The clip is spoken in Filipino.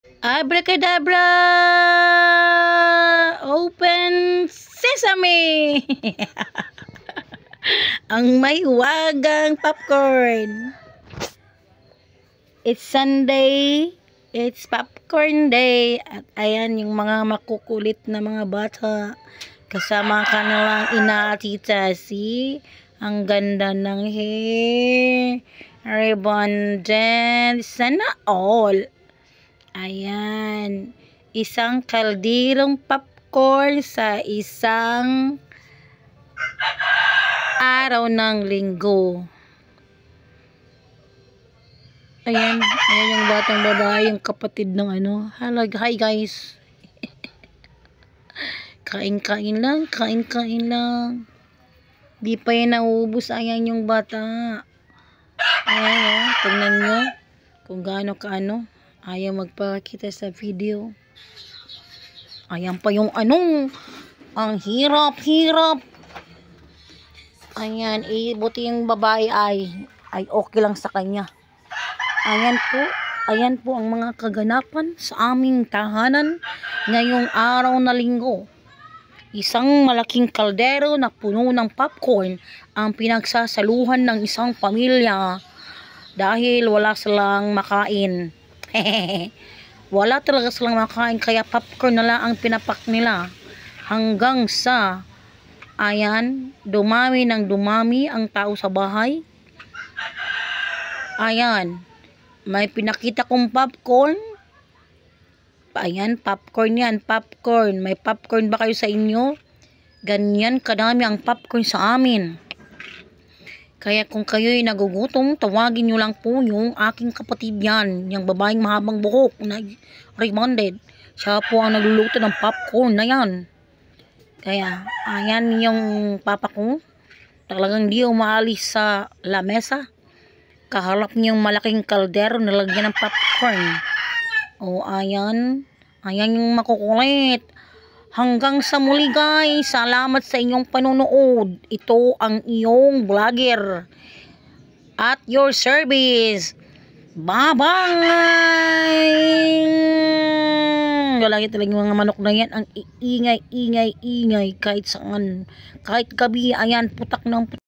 Abracadabra! Open sesame! Ang may wagang popcorn. It's Sunday. It's popcorn day. At ayan yung mga makukulit na mga bata. Kasama kanilang ina at tita. See? Ang ganda ng hair. Ribbon din. Sana all. Ayan. Isang kaldirong popcorn sa isang araw ng linggo. Ayan. Ayan yung batang babae, yung kapatid ng ano. Hello, hi guys. Kain-kain lang. Kain-kain lang. Di pa yan naubos. Ayan yung bata. Ayan, tingnan nyo. Kung gaano kaano. Ayaw magpakita sa video. Ayan pa yung anong. Ang hirap-hirap. Ayan, buti yung babae ay okay lang sa kanya. Ayan po ang mga kaganapan sa aming tahanan ngayong araw na linggo. Isang malaking kaldero na puno ng popcorn ang pinagsasaluhan ng isang pamilya dahil wala silang makain. Wala talaga silang makain kaya popcorn na lang ang pinapak nila hanggang sa ayan, dumami ng dumami ang tao sa bahay. Ayan, may pinakita kong popcorn. Ayan, popcorn yan, popcorn. May popcorn ba kayo sa inyo? Ganyan kadami ang popcorn sa amin. Kaya kung kayo'y nagugutom, tawagin nyo lang po yung aking kapatid yan. Yung babaeng mahabang buhok na rebonded. Siya po ang nagluluto ng popcorn na yan. Kaya, ayan yung papa ko. Talagang di umaalis sa lamesa. Kaharap niya yung malaking kaldero nilagyan ng popcorn. O, ayan. Ayan yung makukulit. Hanggang sa muli guys, salamat sa inyong panonood. Ito ang iyong vlogger at your service. Bye-bye! Lagi talagang mga manok na yan ang ingay kahit saan. Kahit gabi, ayan, putak ng putak.